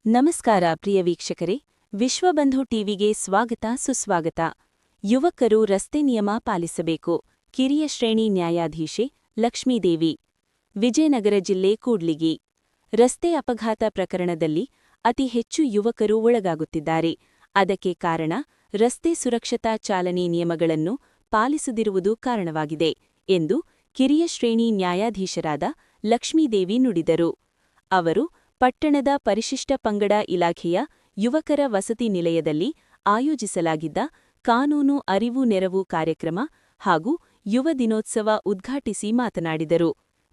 ನಮಸ್ಕಾರ ಪ್ರಿಯ ವೀಕ್ಷಕರೇ, ವಿಶ್ವಬಂಧು ಟಿವಿಗೆ ಸ್ವಾಗತ ಸುಸ್ವಾಗತ. ಯುವಕರು ರಸ್ತೆ ನಿಯಮ ಪಾಲಿಸಬೇಕು. ಕಿರಿಯ ಶ್ರೇಣಿ ನ್ಯಾಯಾಧೀಶೆ ಲಕ್ಷ್ಮೀದೇವಿ, ವಿಜಯನಗರ ಜಿಲ್ಲೆ ಕೂಡ್ಲಿಗಿ. ರಸ್ತೆ ಅಪಘಾತ ಪ್ರಕರಣದಲ್ಲಿ ಅತಿ ಹೆಚ್ಚು ಯುವಕರು ಒಳಗಾಗುತ್ತಿದ್ದಾರೆ. ಅದಕ್ಕೆ ಕಾರಣ ರಸ್ತೆ ಸುರಕ್ಷತಾ ಚಾಲನೆ ನಿಯಮಗಳನ್ನು ಪಾಲಿಸದಿರುವುದು ಕಾರಣವಾಗಿದೆ ಎಂದು ಕಿರಿಯ ಶ್ರೇಣಿ ನ್ಯಾಯಾಧೀಶರಾದ ಲಕ್ಷ್ಮೀದೇವಿ ನುಡಿದರು. ಅವರು ಪಟ್ಟಣದ ಪರಿಶಿಷ್ಟ ಪಂಗಡ ಇಲಾಖೆಯ ಯುವಕರ ವಸತಿ ನಿಲಯದಲ್ಲಿ ಆಯೋಜಿಸಲಾಗಿದ್ದ ಕಾನೂನು ಅರಿವು ನೆರವು ಕಾರ್ಯಕ್ರಮ ಹಾಗೂ ಯುವ ದಿನೋತ್ಸವ ಉದ್ಘಾಟಿಸಿ ಮಾತನಾಡಿದರು.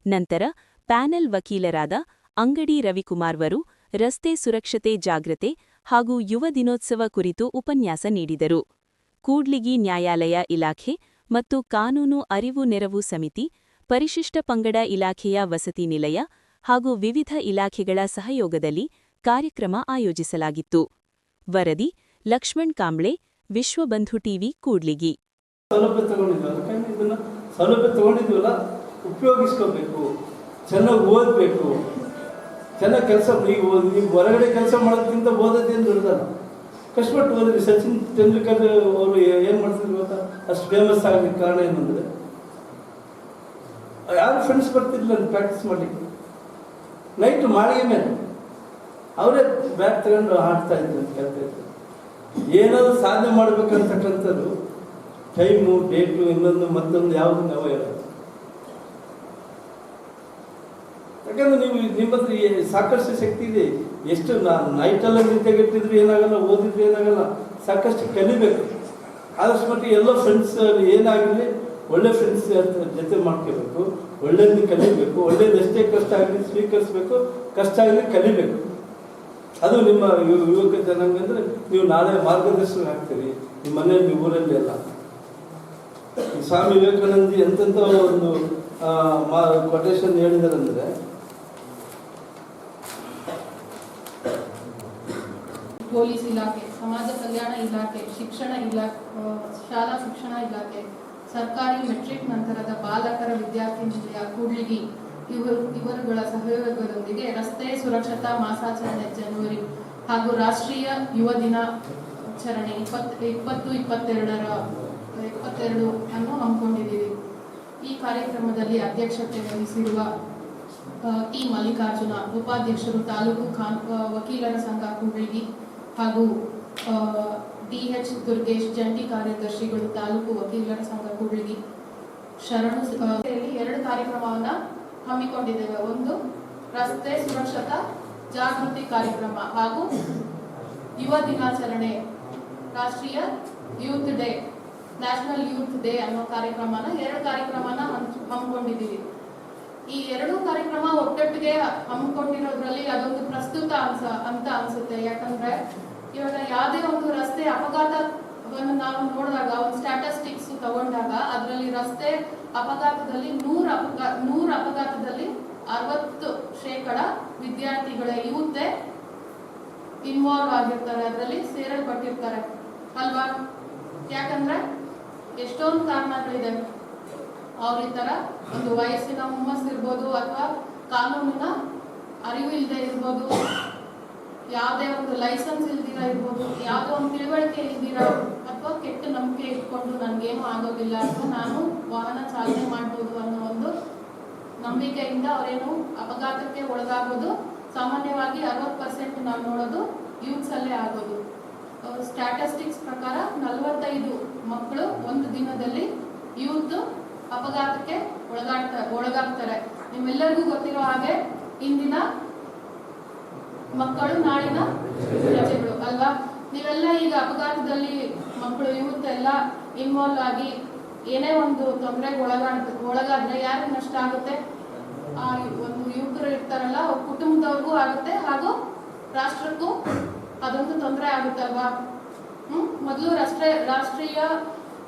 ನಂತರ ಪ್ಯಾನೆಲ್ ವಕೀಲರಾದ ಅಂಗಡಿ ರವಿಕುಮಾರ್ವರು ರಸ್ತೆ ಸುರಕ್ಷತೆ ಜಾಗೃತೆ ಹಾಗೂ ಯುವ ದಿನೋತ್ಸವ ಕುರಿತು ಉಪನ್ಯಾಸ ನೀಡಿದರು. ಕೂಡ್ಲಿಗಿ ನ್ಯಾಯಾಲಯ ಇಲಾಖೆ ಮತ್ತು ಕಾನೂನು ಅರಿವು ನೆರವು ಸಮಿತಿ, ಪರಿಶಿಷ್ಟ ಪಂಗಡ ಇಲಾಖೆಯ ವಸತಿ ನಿಲಯ ಹಾಗೂ ವಿವಿಧ ಇಲಾಖೆಗಳ ಸಹಯೋಗದಲ್ಲಿ ಕಾರ್ಯಕ್ರಮ ಆಯೋಜಿಸಲಾಗಿತ್ತು. ವರದಿ ಲಕ್ಷ್ಮಣ್ ಕಾಂಬ್ಳೆ, ವಿಶ್ವಬಂಧು ಟಿವಿ, ಕೂಡ್ಲಿಗಿ. ಸೌಲಭ್ಯ ತಗೊಂಡಿದ್ವಲ್ಲ, ಉಪಯೋಗಿಸ್ಕೋಬೇಕು, ಚೆನ್ನಾಗಿ ಓದಬೇಕು, ಚೆನ್ನಾಗಿ ಕೆಲಸ. ನೀವು ಹೊರಗಡೆ ಕೆಲಸ ಮಾಡೋದಕ್ಕಿಂತ ಓದೋದೇನು ದೊಡ್ಡದಲ್ಲ. ಕಷ್ಟಪಟ್ಟು ಓದಿರಿ. ಸಚಿನ್ ತೆಂಡೂಲ್ಕರ್ ಅವರು ಏನು ಮಾಡ್ತಿದ್ರು ಗೊತ್ತಾ? ಅಷ್ಟು ಫೇಮಸ್ ಆಗಲಿಕ್ಕೆ ಕಾರಣ ಏನಂದರೆ, ಯಾರು ಫ್ರೆಂಡ್ಸ್ ಬರ್ತಿರ್ಲಿಲ್ಲ ಪ್ರಾಕ್ಟೀಸ್ ಮಾಡಲಿಕ್ಕೆ. ನೈಟ್ ಮಾಳಿಗೆ ಮೇಲೆ ಅವರೇ ಬ್ಯಾಟ್ ತಗೊಂಡು ಆಡ್ತಾ ಇದ್ರು ಅಂತ ಹೇಳ್ತಾ ಇದ್ರು. ಏನಾದರೂ ಸಾಧನೆ ಮಾಡಬೇಕಂತಕ್ಕಂಥದ್ದು ಟೈಮು, ಡೇಟು, ಇನ್ನೊಂದು ಮತ್ತೊಂದು ಯಾವುದು ನಾವು ಹೇಳೋದು. ಯಾಕಂದ್ರೆ ನೀವು ನಿಮ್ಮ ಹತ್ರ ಸಾಕಷ್ಟು ಶಕ್ತಿ ಇದೆ. ಎಷ್ಟು ನೈಟೆಲ್ಲ ನಿದ್ದೆಗೆಟ್ಟಿದ್ರು ಏನಾಗಲ್ಲ, ಓದಿದ್ರು ಏನಾಗಲ್ಲ. ಸಾಕಷ್ಟು ಕಲಿಬೇಕು. ಆದಷ್ಟು ಮಟ್ಟಿಗೆ ಎಲ್ಲ ಫ್ರೆಂಡ್ಸ್ ಏನಾಗಲಿ ಒಳ್ಳೆ ಫ್ರೆಂಡ್ಸ್ ಜೊತೆ ಮಾಡ್ಕೋಬೇಕು, ಒಳ್ಳೇದನ್ನ ಕಲಿಬೇಕು. ಒಳ್ಳೇದು ಎಷ್ಟೇ ಕಷ್ಟ ಆಗಲಿ ಸ್ವೀಕರಿಸಬೇಕು, ಕಷ್ಟ ಆಗಲಿ ಕಲಿಬೇಕು. ಅದು ನಿಮ್ಮ ಯುವಕ ಜನಾಂಗ ಅಂದರೆ ನೀವು ನಾಳೆ ಮಾರ್ಗದರ್ಶನ ಆಗ್ತೀರಿ ನಿಮ್ಮ ಮನೆಯಲ್ಲಿ, ಊರಲ್ಲಿ ಎಲ್ಲ. ಸ್ವಾಮಿ ವಿವೇಕಾನಂದ ಎಂತೆಂಥ ಒಂದು ಕೊಟೇಶನ್ ಹೇಳಿದಾರಂದರೆ, ಪೊಲೀಸ್ ಇಲಾಖೆ, ಸಮಾಜ ಕಲ್ಯಾಣ ಇಲಾಖೆ, ಶಿಕ್ಷಣ ಇಲಾಖೆ, ಶಾಲಾ ಶಿಕ್ಷಣ ಇಲಾಖೆ, ಸರ್ಕಾರಿ ಮೆಟ್ರಿಕ್ ನಂತರದ ಬಾಲಕರ ವಿದ್ಯಾರ್ಥಿ ನಿಲಯ ಕೂಡ್ಲಿಗಿ ಇವರುಗಳ ಸಹಯೋಗದೊಂದಿಗೆ ರಸ್ತೆ ಸುರಕ್ಷತಾ ಮಾಸಾಚರಣೆ ಜನವರಿ ಹಾಗೂ ರಾಷ್ಟ್ರೀಯ ಯುವ ದಿನಾಚರಣೆ 2022 ಅನ್ನು ಹಮ್ಮಿಕೊಂಡಿದ್ದೀವಿ. ಈ ಕಾರ್ಯಕ್ರಮದಲ್ಲಿ ಅಧ್ಯಕ್ಷತೆ ವಹಿಸಿರುವ ಟಿ ಮಲ್ಲಿಕಾರ್ಜುನ, ಉಪಾಧ್ಯಕ್ಷರು ತಾಲೂಕು ವಕೀಲರ ಸಂಘ ಕೂಡ್ಲಿಗಿ ಹಾಗೂ ಡಿಎಚ್ ದುರ್ಗೇಶ್, ಜಂಟಿ ಕಾರ್ಯದರ್ಶಿಗಳು ತಾಲೂಕು ವಕೀಲರ ಸಂಘ ಕೂಡ್ಲಿಗಿ. ಶರಣು 2 ಕಾರ್ಯಕ್ರಮವನ್ನು ಹಮ್ಮಿಕೊಂಡಿದ್ದೇವೆ. ಒಂದು ರಸ್ತೆ ಸುರಕ್ಷತಾ ಜಾಗೃತಿ ಕಾರ್ಯಕ್ರಮ ಹಾಗೂ ಯುವ ದಿನಾಚರಣೆ, ರಾಷ್ಟ್ರೀಯ youth day, national youth day ಅನ್ನೋ ಕಾರ್ಯಕ್ರಮನ 2 ಕಾರ್ಯಕ್ರಮನ ಹಮ್ಮಿಕೊಂಡಿದ್ದೀವಿ. ಈ 2 ಕಾರ್ಯಕ್ರಮ ಒಟ್ಟೊಟ್ಟಿಗೆ ಹಮ್ಮಿಕೊಂಡಿರೋದ್ರಲ್ಲಿ ಅದೊಂದು ಪ್ರಸ್ತುತ ಅಂತ ಅನ್ಸುತ್ತೆ. ಯಾಕಂದ್ರೆ ಇವಾಗ ಯಾವುದೇ ಒಂದು ರಸ್ತೆ ಅಪಘಾತವನ್ನು ನಾವು ನೋಡಿದಾಗ, ಒಂದು ಸ್ಟ್ಯಾಟಿಸ್ಟಿಕ್ಸ್ ತಗೊಂಡಾಗ ಅದರಲ್ಲಿ ರಸ್ತೆ ಅಪಘಾತದಲ್ಲಿ 100 ಅಪಘಾತದಲ್ಲಿ 60% ವಿದ್ಯಾರ್ಥಿಗಳ ಯೂತ್ ಇನ್ವಾಲ್ವ್ ಆಗಿರ್ತಾರೆ, ಅದರಲ್ಲಿ ಸೇರಲ್ಪಟ್ಟಿರ್ತಾರೆ ಅಲ್ವಾ? ಯಾಕಂದ್ರೆ ಎಷ್ಟೊಂದು ಕಾರಣಗಳಿದೆ. ಅವ್ರ ಈ ತರ ಒಂದು ವಯಸ್ಸಿನ ಹುಮ್ಮಸ್ ಇರ್ಬೋದು, ಅಥವಾ ಕಾನೂನಿನ ಅರಿವು ಇಲ್ಲದೆ ಇರ್ಬೋದು, ಯಾವುದೇ ಒಂದು ಲೈಸೆನ್ಸ್ ಇಲ್ದಿರ ಇರ್ಬೋದು, ಯಾವುದೋ ಒಂದು ತಿಳುವಳಿಕೆ ಇಲ್ದಿರ, ಅಥವಾ ಕೆಟ್ಟ ನಂಬಿಕೆ ಇಟ್ಕೊಂಡು ನನಗೇನು ಆಗೋದಿಲ್ಲ ಅಥವಾ ನಾನು ವಾಹನ ಚಾಲನೆ ಮಾಡ್ಬೋದು ಅನ್ನೋ ಒಂದು ನಂಬಿಕೆಯಿಂದ ಅವರೇನು ಅಪಘಾತಕ್ಕೆ ಒಳಗಾಗೋದು ಸಾಮಾನ್ಯವಾಗಿ 60% ನಾವು ನೋಡೋದು ಯೂತ್ಸ್ ಅಲ್ಲೇ ಆಗೋದು. ಸ್ಟ್ಯಾಟಿಸ್ಟಿಕ್ಸ್ ಪ್ರಕಾರ 45 ಮಕ್ಕಳು ಒಂದು ದಿನದಲ್ಲಿ ಯೂತ್ ಅಪಘಾತಕ್ಕೆ ಒಳಗಾಗ್ತಾರೆ. ನಿಮ್ಮೆಲ್ಲರಿಗೂ ಗೊತ್ತಿರೋ ಹಾಗೆ ಇಂದಿನ ಮಕ್ಕಳು ನಾಳಿನ ಪ್ರಜೆಗಳು ಅಲ್ವಾ? ನೀವೆಲ್ಲ ಈಗ ಅಪಘಾತದಲ್ಲಿ ಮಕ್ಕಳು ಯೂತ್ ಎಲ್ಲ ಇನ್ವಾಲ್ವ್ ಆಗಿ ಏನೇ ಒಂದು ತೊಂದರೆಗೆ ಒಳಗಾದ್ರೆ ಯಾರಿಗೆ ನಷ್ಟ ಆಗುತ್ತೆ? ಆ ಒಂದು ಯುವಕರು ಇರ್ತಾರಲ್ಲ, ಅವ್ರ ಕುಟುಂಬದವ್ರಿಗೂ ಆಗುತ್ತೆ ಹಾಗೂ ರಾಷ್ಟ್ರಕ್ಕೂ ಅದೊಂದು ತೊಂದರೆ ಆಗುತ್ತೆ ಅಲ್ವಾ? ಮೊದಲು ರಾಷ್ಟ್ರೀಯ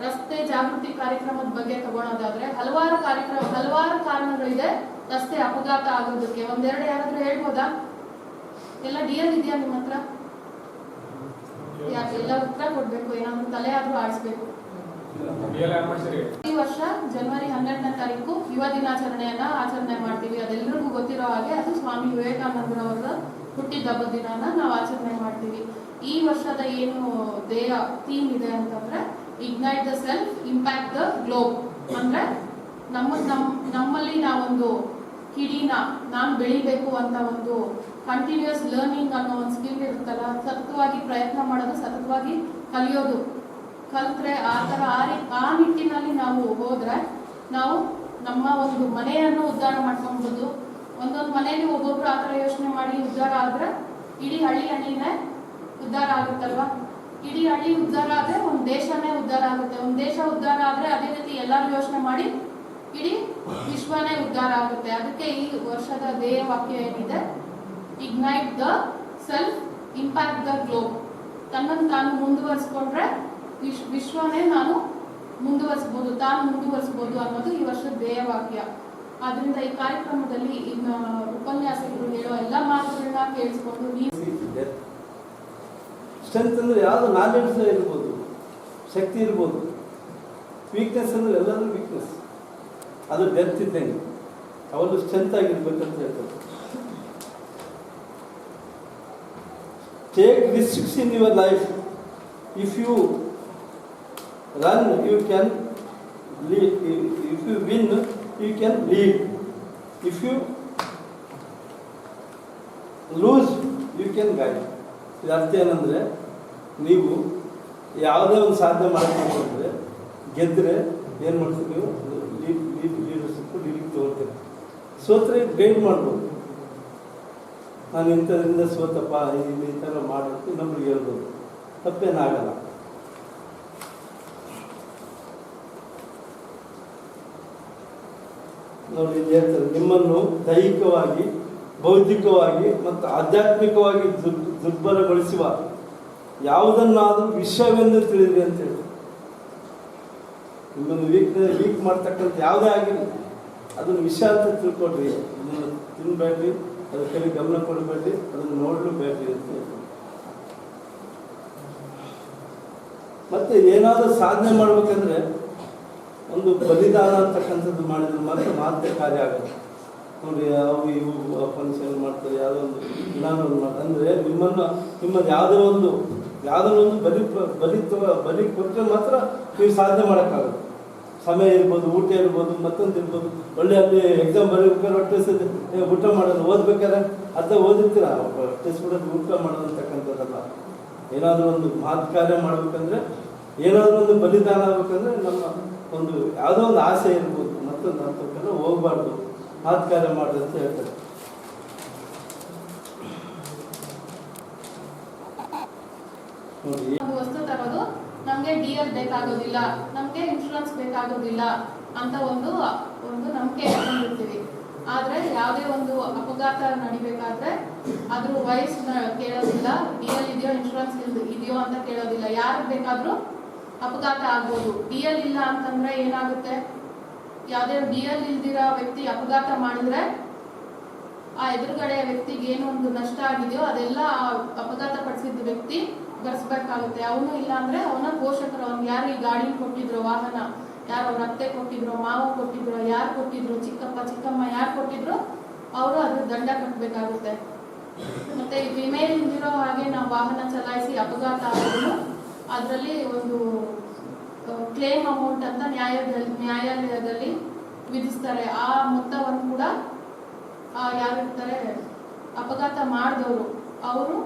ರಸ್ತೆ ಜಾಗೃತಿ ಕಾರ್ಯಕ್ರಮದ ಬಗ್ಗೆ ತಗೊಳೋದಾದ್ರೆ ಹಲವಾರು ಕಾರಣಗಳಿದೆ ರಸ್ತೆ ಅಪಘಾತ ಆಗೋದಕ್ಕೆ. ಒಂದೆರಡು ಯಾರಾದ್ರೂ ಹೇಳ್ಬೋದಾ? ಎಲ್ಲ ಡಿಎಲ್ ಇದೆಯಾ ನಿಮ್ಮ ಹತ್ರ? ಎಲ್ಲ ಉತ್ತರ ಕೊಡ್ಬೇಕು, ಏನಾದ್ರು ತಲೆ ಆದ್ರೂ ಆಡಿಸ್ಬೇಕು. ಈ ವರ್ಷ ಜನವರಿ 12ನೇ ತಾರೀಕು ಯುವ ದಿನಾಚರಣೆಯನ್ನ ಆಚರಣೆ ಮಾಡ್ತೀವಿ. ಅದೆಲ್ಲರಿಗೂ ಗೊತ್ತಿರೋ ಹಾಗೆ ಅದು ಸ್ವಾಮಿ ವಿವೇಕಾನಂದರವರ ಹುಟ್ಟಿದ ಹಬ್ಬದ ದಿನಾನ ನಾವು ಆಚರಣೆ ಮಾಡ್ತೀವಿ. ಈ ವರ್ಷದ ಏನು ಧ್ಯೇಯ ಥೀಮ್ ಇದೆ ಅಂತಂದ್ರೆ ignite the self, impact the globe. ಅಂದ್ರೆ ನಮ್ಮಲ್ಲಿ ನಾವೊಂದು ಕಿಡಿನ ನಾನು ಬೆಳಿಬೇಕು ಅಂತ ಒಂದು ಕಂಟಿನ್ಯೂಸ್ ಲರ್ನಿಂಗ್ ಅನ್ನೋ ಒಂದು ಸ್ಕಿಲ್ ಇರುತ್ತಲ್ಲ, ಸತತವಾಗಿ ಪ್ರಯತ್ನ ಮಾಡೋದು, ಸತತವಾಗಿ ಕಲಿಯೋದು, ಕಲ್ತ್ರೆ ಆ ನಿಟ್ಟಿನಲ್ಲಿ ನಾವು ಹೋದ್ರೆ ನಾವು ನಮ್ಮ ಒಂದು ಮನೆಯನ್ನು ಉದ್ಧಾರ ಮಾಡ್ಕೊಬಹುದು. ಒಂದೊಂದು ಮನೆಯಲ್ಲಿ ಒಬ್ಬೊಬ್ರು ಆ ಥರ ಯೋಚನೆ ಮಾಡಿ ಉದ್ಧಾರ ಆದ್ರೆ ಇಡೀ ಹಳ್ಳಿನೇ ಉದ್ಧಾರ ಆಗುತ್ತಲ್ವಾ. ಇಡೀ ಹಳ್ಳಿ ಉದ್ಧಾರ ಆದ್ರೆ ಒಂದು ದೇಶನೇ ಉದ್ಧಾರ ಆಗುತ್ತೆ. ಒಂದು ದೇಶ ಉದ್ಧಾರ ಆದ್ರೆ ಅದೇ ರೀತಿ ಎಲ್ಲರೂ ಯೋಚನೆ ಮಾಡಿ ಇಡೀ ವಿಶ್ವನೇ ಉದ್ಧಾರ ಆಗುತ್ತೆ. ಅದಕ್ಕೆ ಈ ವರ್ಷದ ಧ್ಯೇಯ ವಾಕ್ಯ ಏನಿದೆ, ignite the self, impact the globe. ತನ್ನನ್ನು ತಾನು ಮುಂದುವರಿಸ್ಕೊಂಡ್ರೆ ವಿಶ್ವನೇ ನಾನು ಮುಂದುವರಿಸ್ಬೋದು, ತಾನು ಮುಂದುವರಿಸ್ಬೋದು ಅನ್ನೋದು ಈ ವರ್ಷದ ಧ್ಯೇಯ ವಾಕ್ಯ. ಆದ್ರಿಂದ ಈ ಕಾರ್ಯಕ್ರಮದಲ್ಲಿ ಉಪನ್ಯಾಸಕರು ಹೇಳೋ ಎಲ್ಲ ಮಾತುಗಳನ್ನ ಕೇಳಿಸ್ಕೊಂಡು ಸ್ಟ್ರೆಂತ್ ಅಂದ್ರೆ ಯಾವುದು ನಾಲೆಡ್ಜ್ ಇರ್ಬೋದು, ಶಕ್ತಿ ಇರ್ಬೋದು. ವೀಕ್ನೆಸ್ ಅಂದ್ರೆ ಎಲ್ಲರೂ ವೀಕ್ನೆಸ್, ಅದು ಡೆಪ್ತ್ ಇದ್ದಂಗೆ. ಅವಳು ಸ್ಟ್ರೆಂತ್ ಆಗಿರ್ಬೇಕಂತ ಹೇಳ್ತಾರೆ. Take risks in your life. If you run you can lead, if you win you can lead, if you lose you can guide. ಇದು ಅರ್ಥ ಏನಂದರೆ, ನೀವು ಯಾವುದೇ ಒಂದು ಸಾಧನೆ ಮಾಡಬೇಕಂದ್ರೆ ಗೆದ್ದರೆ ಏನು ಮಾಡ್ತೀವಿ, ನೀವು ಲೀಡರ್ಶಿಪ್ ಲೀಡಿಂಗ್ ತೊಗೊಳ್ತೀರಿ. ಸೋತ್ರೆ ಗೈಡ್ ಮಾಡ್ಬೋದು. ನಾನು ಇಂಥದ್ರಿಂದ ಸೋತಪ್ಪ, ಈ ಥರ ಮಾಡೋದು ನಮ್ಗೆ ಹೇಳ್ಬೋದು, ತಪ್ಪೇನಾಗಲ್ಲ. ನೋಡಿ ಹೇಳ್ತಾರೆ, ನಿಮ್ಮನ್ನು ದೈಹಿಕವಾಗಿ, ಬೌದ್ಧಿಕವಾಗಿ ಮತ್ತು ಆಧ್ಯಾತ್ಮಿಕವಾಗಿ ದುರ್ಬಲಗೊಳಿಸುವ ಯಾವುದನ್ನಾದರೂ ವಿಷಯವೆಂದು ತಿಳಿದ್ರಿ ಅಂತ ಹೇಳಿ. ನಿಮ್ಮನ್ನು ವೀಕ್ ಮಾಡ್ತಕ್ಕಂಥ ಯಾವುದೇ ಆಗಿರಲಿ ಅದನ್ನು ವಿಷಯ ಅಂತ ತಿಳ್ಕೊಡ್ರಿ. ಅದನ್ನು ತಿನ್ಬೇಡ್ರಿ, ಅದ್ರ ಕಡೆ ಗಮನ ಕೊಡಬೇಡ್ರಿ, ಅದನ್ನು ನೋಡಲು ಬೇಡ್ರಿ ಅಂತ ಹೇಳಿ. ಮತ್ತೆ ಏನಾದರೂ ಸಾಧನೆ ಮಾಡ್ಬೇಕಂದ್ರೆ ಒಂದು ಬಲಿದಾನ ಅಂತಕ್ಕಂಥದ್ದು ಮಾಡಿದ್ರೆ ಮಾತ್ರ ಕಾರ್ಯ ಆಗುತ್ತೆ. ನೋಡಿ, ಅವು ಇವು ಫಂಕ್ಷನ್ ಮಾಡ್ತಾರೆ, ಯಾವುದೋ ಒಂದು ವಿಧಾನವನ್ನು ಮಾಡ್ತಾರೆ. ಅಂದರೆ ನಿಮ್ಮದು ಯಾವುದೋ ಒಂದು ಬಲಿ ಕೊಟ್ಟರೆ ಮಾತ್ರ ನೀವು ಸಾಧನೆ ಮಾಡೋಕ್ಕಾಗುತ್ತೆ. ಸಮಯ ಇರ್ಬೋದು, ಊಟ ಇರ್ಬೋದು, ಮತ್ತೊಂದು ಇರ್ಬೋದು. ಒಳ್ಳೆ ಅಲ್ಲಿ ಎಕ್ಸಾಮ್ ಬರೀಬೇಕಾದ್ರೆ ಹೊಟ್ಟೆ ಊಟ ಮಾಡೋದು, ಓದ್ಬೇಕಾದ್ರೆ ಅರ್ಧ ಓದಿರ್ತೀರ, ಹೊಟ್ಟೆ ಬಿಡೋದು, ಊಟ ಮಾಡೋದು ಅಂತಕ್ಕಂಥದ್ದಲ್ಲ. ಏನಾದರೂ ಒಂದು ಮಹತ್ ಕಾರ್ಯ ಮಾಡ್ಬೇಕಂದ್ರೆ, ಏನಾದರೂ ಒಂದು ಬಲಿದಾನ ಆಗ್ಬೇಕಂದ್ರೆ ನಮ್ಮ ಒಂದು ಯಾವುದೋ ಒಂದು ಆಸೆ ಇರ್ಬೋದು, ಮತ್ತೊಂದು ಅಂತಕ್ಕೆಲ್ಲ ಹೋಗ್ಬಾರ್ದು, ಮಹತ್ ಕಾರ್ಯ ಮಾಡ್ರಿ ಅಂತ ಹೇಳ್ತಾರೆ. ಒಂದು ವಸ್ತು ತರೋದು ನಮ್ಗೆ DL ಬೇಕಾಗೋದಿಲ್ಲ, ನಮ್ಗೆ ಇನ್ಶೂರೆನ್ಸ್ ಬೇಕಾಗೋದಿಲ್ಲ ಅಂತ ಒಂದು ನಂಬಿಕೆ ಇಟ್ಕೊಂಡಿರ್ತೀವಿ. ಆದ್ರೆ ಯಾವುದೇ ಒಂದು ಅಪಘಾತ ನಡಿಬೇಕಾದ್ರೆ ಅದ್ರ ವಯಸ್ಸನ್ನ ಕೇಳೋದಿಲ್ಲ, DL ಇದೆಯೋ ಇನ್ಶೂರೆನ್ಸ್ ಇದೆಯೋ ಅಂತ ಕೇಳೋದಿಲ್ಲ. ಯಾರು ಬೇಕಾದ್ರೂ ಅಪಘಾತ ಆಗ್ಬೋದು. DL ಇಲ್ಲ ಅಂತಂದ್ರೆ ಏನಾಗುತ್ತೆ, ಯಾವುದೇ DL ಇಲ್ದಿರೋ ವ್ಯಕ್ತಿ ಅಪಘಾತ ಮಾಡಿದ್ರೆ ಆ ಎದುರುಗಡೆ ವ್ಯಕ್ತಿಗೆ ಏನೊಂದು ನಷ್ಟ ಆಗಿದೆಯೋ ಅದೆಲ್ಲ ಅಪಘಾತ ಪಡಿಸಿದ ವ್ಯಕ್ತಿ ಭರಿಸ್ಬೇಕಾಗುತ್ತೆ. ಅವನು ಇಲ್ಲ ಅಂದ್ರೆ ಅವನ ಪೋಷಕರು, ಅವ್ನು ಯಾರು ಈ ಗಾಡಿ ಕೊಟ್ಟಿದ್ರು, ವಾಹನ ಯಾರು ಅವ್ರ ಅತ್ತೆ ಕೊಟ್ಟಿದ್ರು, ಮಾವ ಕೊಟ್ಟಿದ್ರು, ಯಾರು ಕೊಟ್ಟಿದ್ರು, ಚಿಕ್ಕಪ್ಪ ಚಿಕ್ಕಮ್ಮ ಯಾರು ಕೊಟ್ಟಿದ್ರು, ಅವರು ಅದ್ರ ದಂಡ ಕಟ್ಟಬೇಕಾಗುತ್ತೆ. ಮತ್ತೆ ವಿಮೆ ಇಲ್ದಿರೋ ಹಾಗೆ ನಾವು ವಾಹನ ಚಲಾಯಿಸಿ ಅಪಘಾತ ಆಗೋದು, ಅದರಲ್ಲಿ ಒಂದು ಕ್ಲೇಮ್ ಅಮೌಂಟ್ ಅಂತ ನ್ಯಾಯಾಲಯದಲ್ಲಿ ವಿಧಿಸ್ತಾರೆ. ಆ ಮೊತ್ತವನ್ನು ಕೂಡ ಯಾರಿರ್ತಾರೆ ಅಪಘಾತ ಮಾಡಿದವರು ಅವರು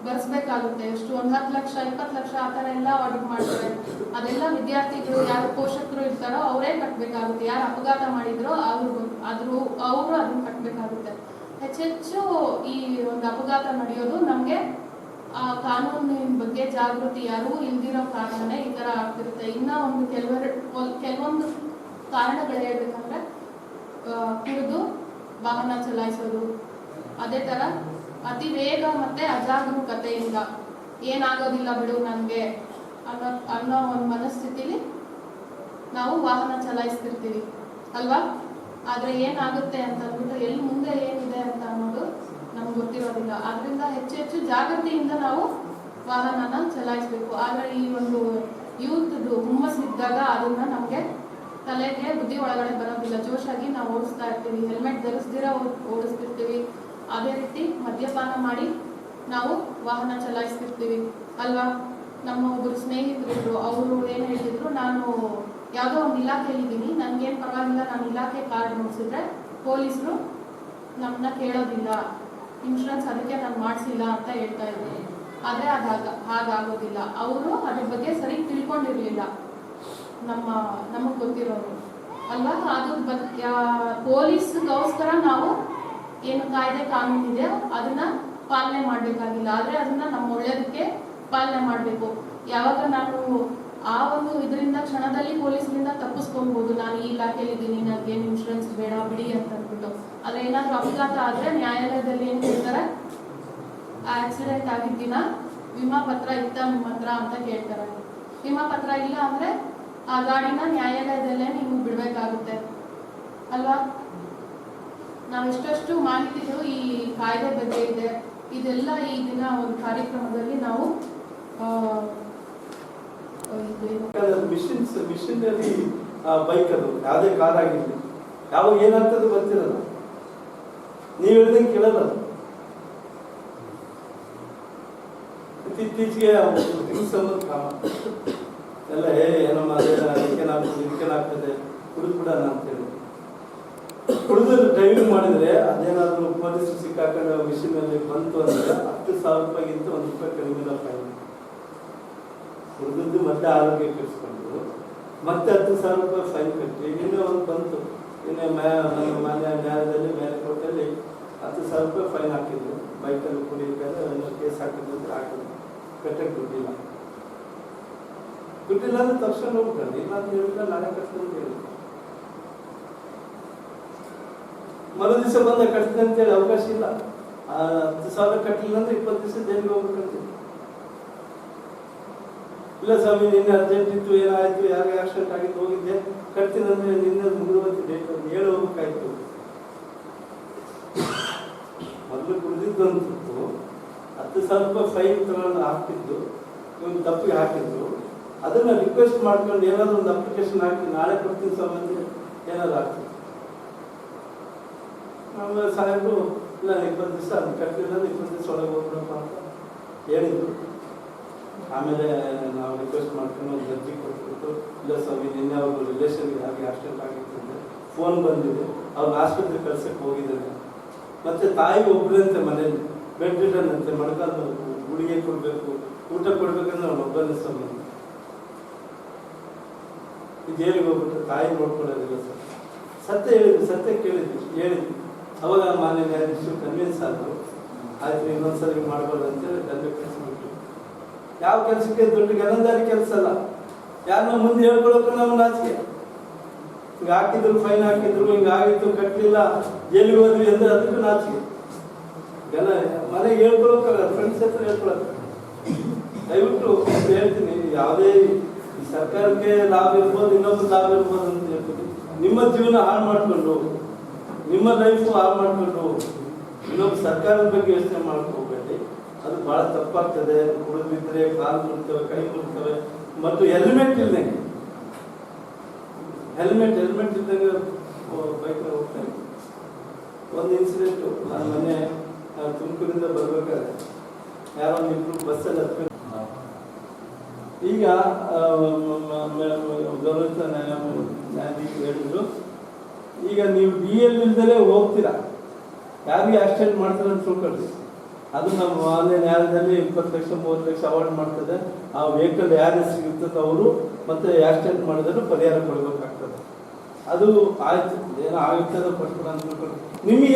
ಭರಿಸ್ಬೇಕಾಗುತ್ತೆ. ಎಷ್ಟು, 1 10 ಲಕ್ಷ 20 ಲಕ್ಷ ಆ ಥರ ಎಲ್ಲ ಆರ್ಡರ್ ಮಾಡ್ತಾರೆ. ಅದೆಲ್ಲ ವಿದ್ಯಾರ್ಥಿಗಳು ಯಾರು ಪೋಷಕರು ಇರ್ತಾರೋ ಅವರೇ ಕಟ್ಟಬೇಕಾಗುತ್ತೆ. ಯಾರು ಅಪಘಾತ ಮಾಡಿದ್ರೋ ಅವರು ಅದನ್ನ ಕಟ್ಟಬೇಕಾಗುತ್ತೆ. ಹೆಚ್ಚೆಚ್ಚು ಈ ಒಂದು ಅಪಘಾತ ನಡೆಯೋದು ನಮಗೆ ಆ ಕಾನೂನಿನ ಬಗ್ಗೆ ಜಾಗೃತಿ ಯಾರೂ ಇಲ್ದಿರೋ ಕಾರಣನೇ ಈ ಥರ ಆಗ್ತಿರುತ್ತೆ. ಇನ್ನೂ ಒಂದು ಕೆಲವೊಂದು ಕಾರಣಗಳು ಹೇಳ್ಬೇಕಂದ್ರೆ ಕುಡಿದು ವಾಹನ ಚಲಾಯಿಸೋದು, ಅದೇ ಥರ ಅತಿ ವೇಗ ಮತ್ತು ಅಜಾಗರೂಕತೆಯಿಂದ ಏನಾಗೋದಿಲ್ಲ ಬಿಡು ನನಗೆ ಅನ್ನೋ ಒಂದು ಮನಸ್ಥಿತಿಲಿ ನಾವು ವಾಹನ ಚಲಾಯಿಸ್ತಿರ್ತೀವಿ ಅಲ್ವಾ. ಆದರೆ ಏನಾಗುತ್ತೆ ಅಂತ ಅಂದ್ಬಿಟ್ಟು ಎಲ್ಲಿ ಮುಂದೆ ಏನಿದೆ ಅಂತ ಅನ್ನೋದು ನಮ್ಗೆ ಗೊತ್ತಿರೋದಿಲ್ಲ. ಆದ್ದರಿಂದ ಹೆಚ್ಚು ಜಾಗೃತಿಯಿಂದ ನಾವು ವಾಹನನ ಚಲಾಯಿಸಬೇಕು. ಆದರೆ ಈ ಒಂದು ಯೂತ್ದು ಹುಮ್ಮಸ್ಸಿದ್ದಾಗ ಅದನ್ನ ನಮಗೆ ತಲೆಗೆ ಬುದ್ಧಿ ಒಳಗಡೆ ಬರೋದಿಲ್ಲ. ಜೋಶಾಗಿ ನಾವು ಓಡಿಸ್ತಾ ಇರ್ತೀವಿ, ಹೆಲ್ಮೆಟ್ ಧರಿಸ್ದಿರ ಓಡಿಸ್ತಿರ್ತೀವಿ, ಅದೇ ರೀತಿ ಮದ್ಯಪಾನ ಮಾಡಿ ನಾವು ವಾಹನ ಚಲಾಯಿಸ್ತಿರ್ತೀವಿ ಅಲ್ವಾ. ನಮ್ಮ ಒಬ್ಬರು ಸ್ನೇಹಿತರಿದ್ರು, ಅವರು ಏನು ಹೇಳ್ತಿದ್ರು, ನಾನು ಯಾವುದೋ ಒಂದು ಇಲಾಖೆಯಲ್ಲಿದ್ದೀನಿ, ನನಗೇನು ಪರವಾಗಿಲ್ಲ, ನಾನು ಇಲಾಖೆ ಕಾರ್ಡ್ ಮುಗಿಸಿದ್ರೆ ಪೊಲೀಸರು ನಮ್ಮನ್ನ ಕೇಳೋದಿಲ್ಲ, ಇನ್ಶೂರೆನ್ಸ್ ಅದಕ್ಕೆ ನಾನು ಮಾಡಿಸಿಲ್ಲ ಅಂತ ಹೇಳ್ತಾ ಇದ್ರು. ಆದರೆ ಹಾಗಾಗೋದಿಲ್ಲ. ಅವರು ಅದ್ರ ಬಗ್ಗೆ ಸರಿ ತಿಳ್ಕೊಂಡಿರಲಿಲ್ಲ, ನಮಗೆ ಗೊತ್ತಿರೋರು ಅಲ್ವಾ. ಅದು ಪೊಲೀಸ್ಗೋಸ್ಕರ ನಾವು ಏನು ಕಾಯ್ದೆ ಕಾನೂನಿದೆ ಅದನ್ನ ಪಾಲನೆ ಮಾಡಬೇಕಾಗಿಲ್ಲ, ಆದರೆ ಅದನ್ನ ನಮ್ಮ ಒಳ್ಳೆಯದಕ್ಕೆ ಪಾಲನೆ ಮಾಡಬೇಕು. ಯಾವಾಗ ನಾನು ಆ ಒಂದು ಇದರಿಂದ ಕ್ಷಣದಲ್ಲಿ ಪೊಲೀಸರಿಂದ ತಪ್ಪಿಸ್ಕೊಬಹುದು, ನಾನು ಈ ಇಲಾಖೆಯಲ್ಲಿ ಇದ್ದೀನಿ, ನನಗೇನು ಇನ್ಶೂರೆನ್ಸ್ ಬೇಡ ಬಿಡಿ ಅಂತ ಅಂದ್ಬಿಟ್ಟು. ಆದರೆ ಏನಾದರೂ ಅಪಘಾತ ಆದರೆ ನ್ಯಾಯಾಲಯದಲ್ಲಿ ಏನು ಹೇಳ್ತಾರೆ, ಆಕ್ಸಿಡೆಂಟ್ ಆಗಿದ್ದ ದಿನ ವಿಮಾ ಪತ್ರ ಇತ್ತ ನಿಮ್ಮ ಹತ್ರ ಅಂತ ಕೇಳ್ತಾರೆ. ವಿಮಾ ಪತ್ರ ಇಲ್ಲ ಅಂದರೆ ಆ ಗಾಡಿನ ನ್ಯಾಯಾಲಯದಲ್ಲೇ ನೀವು ಬಿಡಬೇಕಾಗುತ್ತೆ ಅಲ್ವಾ. ನಾವೆಷ್ಟೆಷ್ಟು ಮಾಹಿತಿಗಳು ಈ ಕಾಯ್ದೆ ಬಗ್ಗೆ ಇದೆ, ಇದೆಲ್ಲ ಈ ದಿನ ಒಂದು ಕಾರ್ಯಕ್ರಮದಲ್ಲಿ ನಾವು ಮಿಷಿನರಿ ಬೈಕ್ ಅದು ಯಾವುದೇ ಕಾರ್ ಆಗಿರಲಿ, ಯಾವಾಗ ಏನಾಗ್ತದೆ ಗೊತ್ತಿರಲ್ಲ, ನೀವು ಹೇಳ್ದಂಗೆ ಕೇಳಲ್ಲ. ಇತ್ತೀಚೆಗೆ ಎಲ್ಲ ಏನಮ್ಮ ಇದಕ್ಕೇನಾಗ್ತದೆ ಕುಡಿದ್ಬಿಡೋಣ ಅಂತೇಳಿ ಕುಡಿದು ಡ್ರೈವಿಂಗ್ ಮಾಡಿದ್ರೆ ಅದೇನಾದ್ರೂ ಪೊಲೀಸರು ಸಿಕ್ಕಾಕೊಂಡು ಮಿಷಿನಲ್ಲಿ ಬಂತು ಅಂದ್ರೆ 10,000 ರೂಪಾಯಿಗಿಂತ ₹1 ಕಡಿಮೆ ಫೈನ್. ಕುಡಿದದ್ದು ಮತ್ತೆ ಆರೋಗ್ಯ ಕೆಡಿಸ್ಕೊಂಡು ಮತ್ತೆ 10,000 ರೂಪಾಯಿ ಫೈನ್ ಕಟ್ಟಿ ಇನ್ನೂ ಒಂದು ಬಂತು. ಇನ್ನೇ ನಮ್ಮ ಮನೆ ನ್ಯಾಯದಲ್ಲಿ ಮೇಲುಕೋಟೆಯಲ್ಲಿ 10,000 ರೂಪಾಯಿ ಫೈನ್ ಹಾಕಿದ್ರು. ಬೈಕಲ್ಲಿ ಕುಡಿಬೇಕಾದ್ರೆ ಕೇಸ್ ಹಾಕಿದ್ರು, ಕಟ್ಟಕ್ಕೆ ದುಡ್ಡಿಲ್ಲ ಅಂದ್ರೆ ತಕ್ಷಣ ಹೋಗ್ತಾರೆ. ಇಲ್ಲ ಅಂತ ಹೇಳಿಲ್ಲ, ನಾಳೆ ಕಟ್ಕೊಂಡು ಹೇಳಿ ಮರು ದಿವಸ ಬಂದ ಕಟ್ಟಿದೆ ಅಂತೇಳಿ ಅವಕಾಶ ಇಲ್ಲ. 10,000 ಕಟ್ಟಲಿಲ್ಲ ಅಂದ್ರೆ 20 ದಿವಸ ಜೈಲಿಗೆ ಹೋಗ್ಬೇಕಂತ. ಇಲ್ಲ ಸ್ವಾಮಿ ನಿನ್ನೆ ಅರ್ಜೆಂಟ್ ಇತ್ತು, ಏನಾಯ್ತು, ಯಾರಿಗೆ ಆಕ್ಸಿಡೆಂಟ್ ಆಗಿದ್ದು, ಹೋಗಿದ್ದೆ, ಕಟ್ತೀನಿ ಅಂದ್ರೆ ನಿನ್ನೆ ಮುಗಿದುವತ್ತು ಡೇಟ್ ಅಂತ ಹೇಳಿ ಹೋಗ್ಬೇಕಾಯ್ತು. ಮೊದಲು ಕುಡಿದಿದ್ದಂತೂ 10,000 ರೂಪಾಯಿ ಫೈನ್ ತಗೊಂಡು ಹಾಕಿದ್ದು, ಇವನು ತಪ್ಪಿಗೆ ಹಾಕಿದ್ದು, ಅದನ್ನ ರಿಕ್ವೆಸ್ಟ್ ಮಾಡ್ಕೊಂಡು ಏನಾದ್ರು ಒಂದು ಅಪ್ಲಿಕೇಶನ್ ಹಾಕಿ ನಾಳೆ ಕೊಡ್ತೀನಿ ಸಂಬಂಧ ಏನಾದ್ರು ಆಗ್ತದೆ. ಆಮೇಲೆ ಸಾಹೇಬರು ಇಲ್ಲ 20 ದಿವಸ ಅದು ಕಟ್ಟಲಿಲ್ಲ, 20 ದಿವಸ ಒಳಗೆ ಹೋಗ್ಬಿಡಪ್ಪ ಅಂತ ಹೇಳಿದ್ರು. ಆಮೇಲೆ ನಾವು ರಿಕ್ವೆಸ್ಟ್ ಮಾಡ್ಕೊಂಡು ಒಂದು ಅರ್ಜಿ ಕೊಟ್ಬಿಟ್ಟು, ಇಲ್ಲ ಸ್ವಾಮಿ ನಿನ್ನೆ ಅವ್ರ ರಿಲೇಷನ್ಗೆ ಹಾಗೆ ಆಕ್ಸಿಡೆಂಟ್ ಆಗಿತ್ತು, ಫೋನ್ ಬಂದಿದೆ, ಅವ್ರನ್ನ ಆಸ್ಪತ್ರೆಗೆ ಕಳ್ಸಕ್ಕೆ ಹೋಗಿದ್ದಾರೆ. ಮತ್ತೆ ತಾಯಿಗೆ ಒಬ್ಬರಂತೆ ಮನೇಲಿ ಬೆಡ್ ರಿಟರ್ನ್ ಅಂತೆ, ಮಡ್ಕೊಂಡು ಗುಳಿಗೆ ಕೊಡಬೇಕು, ಊಟ ಕೊಡ್ಬೇಕಂದ್ರೆ ಅವ್ನು ಒಬ್ಬನೇ ಸ್ವಾಮಿ. ಜೈಲಿಗೆ ಹೋಗ್ಬಿಟ್ಟು ತಾಯಿ ನೋಡ್ಕೊಳ್ಳೋದಿಲ್ಲ ಸರ್. ಸತ್ಯ ಹೇಳಿದ್ವಿ. ಅವಾಗ ಮಾನ್ಯ ನ್ಯಾಯಾಧೀಶರು ಕನ್ವಿನ್ಸ್ ಆದರು, ಆಯ್ತು ಇನ್ನೊಂದ್ಸರಿ ಮಾಡಬಾರ್ದು ಅಂತೇಳಿ ದಂಡ ಕಳಿಸ್ಬಿಟ್ಟು. ಯಾವ ಕೆಲಸಕ್ಕೆ ದೊಡ್ಡ ಗನಂದಾರಿ ಕೆಲಸ ಅಲ್ಲ, ಯಾರನ್ನ ಮುಂದೆ ಹೇಳ್ಕೊಳಕ್ಕೆ ನಾವು ನಾಚಿಕೆ. ಹಿಂಗೆ ಹಾಕಿದ್ರು, ಫೈನ್ ಹಾಕಿದ್ರು, ಹಿಂಗಾಗಿತ್ತು, ಕಟ್ಟಲಿಲ್ಲ, ಜೈಲಿಗೆ ಹೋದ್ವಿ ಅಂದ್ರೆ ಅದಕ್ಕೂ ನಾಚಿಕೆ. ಮನೆಗೆ ಹೇಳ್ಕೊಳಕ್ಕಾಗಲ್ಲ, ಫ್ರೆಂಡ್ಸ್ ಹತ್ರ ಹೇಳ್ಕೊಳಕ್ಕೆ. ದಯವಿಟ್ಟು ಹೇಳ್ತೀನಿ, ಯಾವುದೇ ಈ ಸರ್ಕಾರಕ್ಕೆ ಲಾಭ ಇರ್ಬೋದು, ಇನ್ನೊಬ್ಬರು ಲಾಭ ಇರ್ಬೋದು ಅಂತ ಹೇಳ್ತೀನಿ. ನಿಮ್ಮ ಜೀವನ ಹಾಳು ಮಾಡಿಕೊಂಡು, ನಿಮ್ಮ ಲೈಫು ಹಾಳು ಮಾಡಿಕೊಂಡು ಇನ್ನೊಬ್ಬ ಸರ್ಕಾರದ ಬಗ್ಗೆ ಯೋಚನೆ ಮಾಡ್ಕೋಬೇಡಿ. ಅದು ಬಹಳ ತಪ್ಪಾಗ್ತದೆ. ಕುಡಿದಿದ್ರೆ ಕಾಲು ಮುಡ್ತವೆ, ಕೈ ಮುಡ್ತವೆ. ಮತ್ತು ಹೆಲ್ಮೆಟ್ ಇಲ್ದಂಗೆ ಬೈಕ್ ಹೋಗ್ತಾರೆ. ಒಂದು ಇನ್ಸಿಡೆಂಟು, ನಾನು ಮೊನ್ನೆ ತುಮಕೂರಿಂದ ಬರ್ಬೇಕಾದ್ರೆ ಯಾರೋ ಇಬ್ರು ಬಸ್ಸಲ್ಲಿ ಹತ್ಕೊಂಡು, ಈಗ ಗೌರವಿತ ನ್ಯಾಯಾಧೀಶರು ಹೇಳಿದ್ರು, ಈಗ ನೀವು DL ಇಲ್ದಲೇ ಹೋಗ್ತೀರಾ, ಯಾರಿಗೆ ಆಕ್ಸಿಡೆಂಟ್ ಮಾಡ್ತಾರೆ ಅಂತ ತಿಳ್ಕೊಳ್ರಿ. ಅದು ನಮ್ಮ ಮಾನ್ಯ ನ್ಯಾಯಾಲಯದಲ್ಲಿ 20 ಲಕ್ಷ 30 ಲಕ್ಷ ಅವಾರ್ಡ್ ಮಾಡ್ತದೆ. ಆ ವೆಹಿಕಲ್ ಯಾರು ಸಿಗುತ್ತದೆ ಅವರು ಮತ್ತೆ ಆಕ್ಸಿಡೆಂಟ್ ಮಾಡಿದ್ರೆ ಪರಿಹಾರ ಕೊಡಬೇಕಾಗ್ತದೆ. ಅದು ಆಯ್ತು, ಏನೋ ಆಗುತ್ತದೆ ಕೊಟ್ಬಿಡ ಅಂತ ತಿಳ್ಕೊಳ್ರಿ. ನಿಮಗೆ